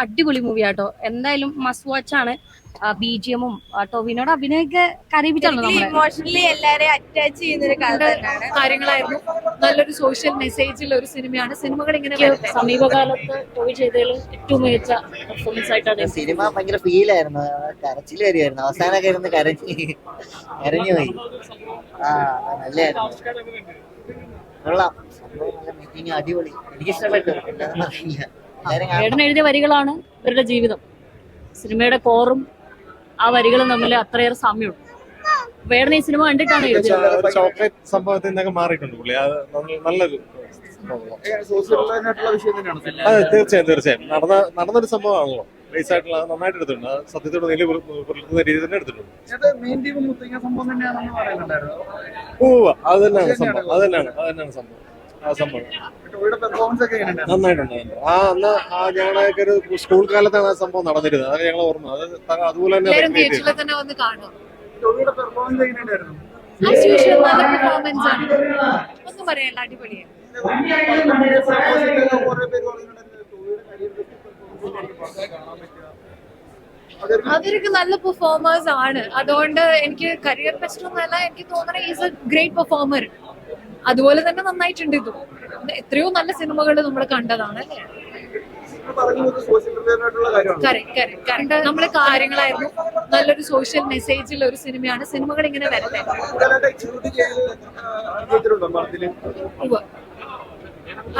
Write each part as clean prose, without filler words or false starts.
അടിപൊളി മൂവിയാട്ടോ, എന്തായാലും must watch ആണ്. ബിജിഎമ്മും ടോവിനോട് അഭിനയൊക്കെ കരയിപ്പിച്ചല്ലോ നമ്മളെ. ഇമോഷണലി എല്ലാരെയും അറ്റാച്ച് ചെയ്യുന്ന ഒരു കാര്യങ്ങളായിരുന്നു. നല്ലൊരു സോഷ്യൽ മെസ്സേജുള്ള ഒരു സിനിമയാണ്. സിനിമകൾ ഇങ്ങനെ സമീപകാലത്ത് ടോവി ചെയ്തതിൽ ഏറ്റവും മികച്ച പെർഫോമൻസ് ആയിട്ടാണ്. സിനിമ ഭയങ്കര ഫീലായിരുന്നു, കരച്ചിൽ വരുമായിരുന്നു, അവസാനമൊക്കെ ഇരുന്ന് കരഞ്ഞു പോയി. നല്ലായിരുന്നു, കൊള്ളാം, നല്ല മീറ്റിംഗ്, അടിപൊളി, എനിക്ക് ഇഷ്ടപ്പെട്ടു. എന്താണെന്ന് അറിയില്ല, വേടൻ എഴുതിയ വരികളാണ് ഇവരുടെ ജീവിതം. സിനിമയുടെ കോറും ആ വരികളും തമ്മിൽ അത്രയേറെ സാമ്യമുണ്ട്. വേടൻ ഈ സിനിമ കണ്ടിട്ടാണ് എഴുതിയത്. ചോക്ലേറ്റ് സംഭവത്തിൽ നിന്നൊക്കെ മാറിയിട്ടുണ്ട് പുള്ളി. അത് നല്ലൊരു തീർച്ചയായും നടന്നൊരു സംഭവമാണല്ലോ. ബേസ് ആയിട്ടുള്ള നന്നായിട്ട് എടുത്തിട്ടുണ്ട്. സത്യത്തോട് നില പുലർത്തുന്ന രീതി തന്നെ എടുത്തിട്ടുണ്ട്. അത് തന്നെയാണ് സംഭവം, അത് തന്നെയാണ് സംഭവം. ആ സംഭവം നന്നായിട്ടുണ്ട്. ഞങ്ങളൊക്കെ ഒരു സ്കൂൾ കാലത്താണ് ആ സംഭവം നടന്നിരുന്നത്. അതൊക്കെ ഞങ്ങൾ ഓർമ്മ. അത് അതുപോലെ തന്നെ വന്ന് കാണും. ഒന്നും പറയണ്ട, അടിപൊളിയാണ്. അതൊരു നല്ല പെർഫോമേഴ്സ് ആണ്. അതുകൊണ്ട് എനിക്ക് കരിയർ ബെസ്റ്റ് ഒന്നല്ല, എനിക്ക് തോന്നുന്നത് ഈസ് എ ഗ്രേറ്റ് പെർഫോമർ. അതുപോലെ തന്നെ നന്നായിട്ടുണ്ട്. ഇതും എത്രയോ നല്ല സിനിമകൾ നമ്മൾ കണ്ടതാണ്. നമ്മളെ കാര്യങ്ങളായിരുന്നു. നല്ലൊരു സോഷ്യൽ മെസ്സേജുള്ള ഒരു സിനിമയാണ്. സിനിമകൾ ഇങ്ങനെ വരട്ടെ.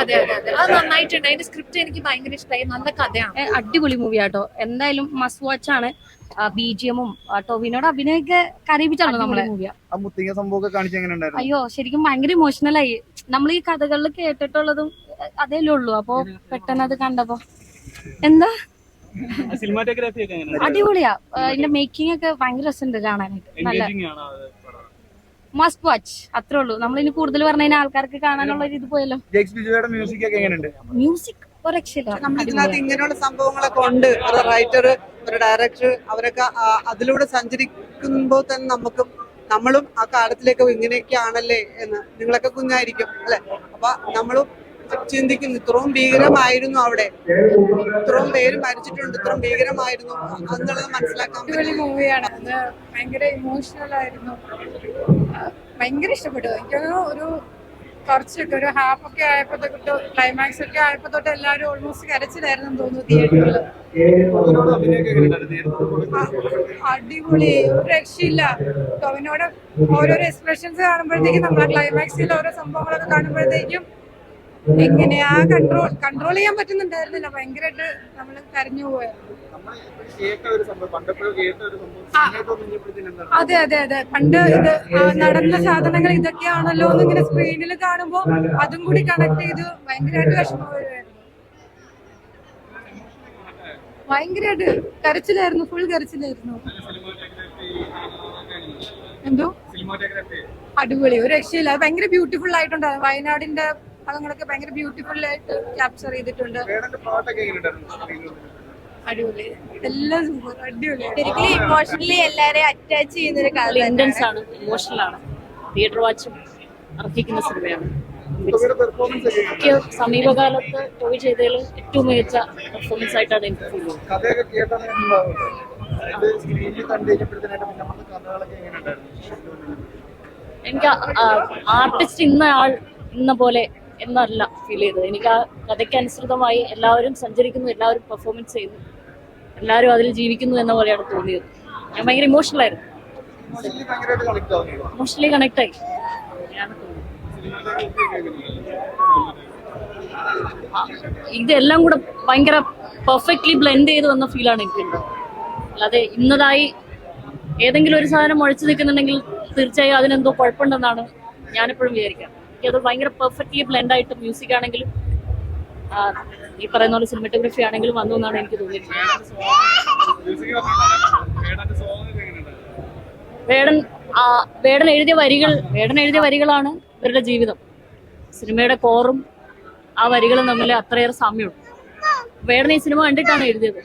അതെ അതെ അതെ, അത് നന്നായിട്ടുണ്ട്. അതിന്റെ സ്ക്രിപ്റ്റ് എനിക്ക് ഭയങ്കര ഇഷ്ടമായി. നല്ല കഥയാണ്, അടിപൊളി മൂവിയാട്ടോ, എന്തായാലും മസ്റ്റ് വാച്ച് ആണ്. ബിജിഎമ്മും ടോവിനോട് അഭിനയൊക്കെ കരയിപ്പിച്ചല്ലോ നമ്മളെ. അയ്യോ, ശരിക്കും ഭയങ്കര ഇമോഷണലായി. നമ്മൾ ഈ കഥകളിൽ കേട്ടിട്ടുള്ളതും അതേലേ ഉള്ളൂ. അപ്പൊ പെട്ടെന്ന് അത് കണ്ടപ്പോ എന്താ അടിപൊളിയാ. അതിന്റെ മേക്കിംഗ് ഒക്കെ ഭയങ്കര രസമുണ്ട് കാണാനായിട്ട്. നല്ല മസ്റ്റ് വാച്ച്, അത്രേ ഉള്ളൂ. നമ്മളിനി കൂടുതൽ പറഞ്ഞു കഴിഞ്ഞാൽ ആൾക്കാർക്ക് കാണാനുള്ള ഒരു ഇത് പോയല്ലോ. മ്യൂസിക് ഒരു രക്ഷയില്ല. ഇതിനകത്ത് ഇങ്ങനെയുള്ള സംഭവങ്ങളൊക്കെ ഉണ്ട്. ഒരു റൈറ്റർ, ഒരു ഡയറക്ടർ, അവരൊക്കെ അതിലൂടെ സഞ്ചരിക്കുമ്പോൾ തന്നെ നമ്മളും ആ കാലത്തിലേക്ക് ഇങ്ങനെയൊക്കെ ആണല്ലേ എന്ന്. നിങ്ങളൊക്കെ കുഞ്ഞായിരിക്കും അല്ലെ? അപ്പൊ നമ്മളും ചിന്തിക്കുന്നു, ഇത്രയും ഭീകരമായിരുന്നു അവിടെ, ഇത്രയും പേര് മരിച്ചിട്ടുണ്ട്, ഇത്രയും ഭീകരമായിരുന്നു എന്നുള്ളത് മനസ്സിലാക്കാൻ പറ്റിയ മൂവിയാണ്. അത് ഭയങ്കര ഇമോഷണൽ ആയിരുന്നു. ഭയങ്കര ഇഷ്ടപ്പെട്ടു. എനിക്കൊരു കുറച്ചൊക്കെ ഒരു ഹാഫ് ഒക്കെ ആയപ്പോ തൊട്ട് ക്ലൈമാക്സ് ഒക്കെ ആയപ്പോ തൊട്ട് എല്ലാവരും ഓൾമോസ്റ്റ് കരച്ചിലായിരുന്നു തോന്നുന്നു തിയേറ്ററിൽ. അടിപൊളി, ഒരു രക്ഷയില്ല. ടോവിനോട് ഓരോരോ എക്സ്പ്രഷൻസ് കാണുമ്പോഴത്തേക്കും, നമ്മുടെ ക്ലൈമാക്സിൽ ഓരോ സംഭവങ്ങളൊക്കെ കാണുമ്പോഴത്തേക്കും എങ്ങനെയാ കൺട്രോൾ ചെയ്യാൻ പറ്റുന്നുണ്ടായിരുന്നില്ല. ഭയങ്കരമായിട്ട് നമ്മൾ കരഞ്ഞു പോയായിരുന്നു. അതെ അതെ അതെ, പണ്ട് ഇത് നടന്ന സാധനങ്ങൾ ഇതൊക്കെയാണല്ലോ എന്നിങ്ങനെ സ്ക്രീനിൽ കാണുമ്പോ അതും കൂടി കണക്ട് ചെയ്ത് ഭയങ്കരമായിട്ട് വിഷമം വരുമായിരുന്നു. ഭയങ്കരമായിട്ട് കരച്ചിലായിരുന്നു, ഫുൾ കരച്ചിലായിരുന്നു. എന്തോ അടിപൊളി, ഒരു രക്ഷയില്ല. അത് ഭയങ്കര ബ്യൂട്ടിഫുൾ ആയിട്ടുണ്ട്. വയനാടിന്റെ ഭാഗങ്ങളൊക്കെ ഭയങ്കര ബ്യൂട്ടിഫുൾ ആയിട്ട് ക്യാപ്ചർ ചെയ്തിട്ടുണ്ട്. അടിപൊളി, എല്ലാം സൂപ്പർ, അടിപൊളി. ശരിക്കും ഇമോഷണലി എല്ലാരെയും അറ്റാച്ച് ചെയ്യുന്ന ഒരു കഥ. ഇന്റൻസ് ആണ്, ഇമോഷണൽ ആണ്. തിയേറ്റർ വാച്ചും അർഹിക്കുന്ന സിനിമയാണ്. സമീപകാലത്ത് ടോവി ചെയ്തതിൽ ഏറ്റവും മികച്ച പെർഫോമൻസ് ആയിട്ടാണ് എനിക്ക് ഫീൽ ചെയ്യുന്നത്. എനിക്ക് ആർട്ടിസ്റ്റ് ഇന്ന പോലെ എന്നല്ല ഫീൽ ചെയ്തത്. എനിക്ക് ആ കഥയ്ക്ക് അനുസൃതമായി എല്ലാവരും സഞ്ചരിക്കുന്നു, എല്ലാവരും പെർഫോമൻസ് ചെയ്യുന്നു, എല്ലാവരും അതിൽ ജീവിക്കുന്നു എന്ന പോലെയാണ് തോന്നിയത്. ഞാൻ ഭയങ്കര ഇമോഷണൽ ആയിരുന്നു, ഇമോഷണലി കണക്ട് ആയി. ഇതെല്ലാം കൂടെ ഭയങ്കര പെർഫെക്റ്റ്ലി ബ്ലെൻഡ് ചെയ്ത് വന്ന ഫീലാണ് എനിക്കുണ്ട്. അല്ലാതെ ഇന്നതായി ഏതെങ്കിലും ഒരു സാധനം മുഴച്ചു നിൽക്കുന്നുണ്ടെങ്കിൽ തീർച്ചയായും അതിനെന്തോ കുഴപ്പമുണ്ടെന്നാണ് ഞാനെപ്പോഴും വിചാരിക്കുക. അത് ഭയങ്കര പെർഫെക്റ്റ്ലി ബ്ലെൻഡ് ആയിട്ട് മ്യൂസിക് ആണെങ്കിലും ഈ പറയുന്ന പോലെ സിനിമാറ്റോഗ്രഫി ആണെങ്കിലും വന്നു എന്നാണ് എനിക്ക് തോന്നിയിട്ടുള്ളത്. വേടൻ എഴുതിയ വരികളാണ് ഇവരുടെ ജീവിതം. സിനിമയുടെ കോറും ആ വരികളും തമ്മിൽ അത്രയേറെ സാമ്യമുണ്ട്. വേടൻ ഈ സിനിമ കണ്ടിട്ടാണ് എഴുതിയത്.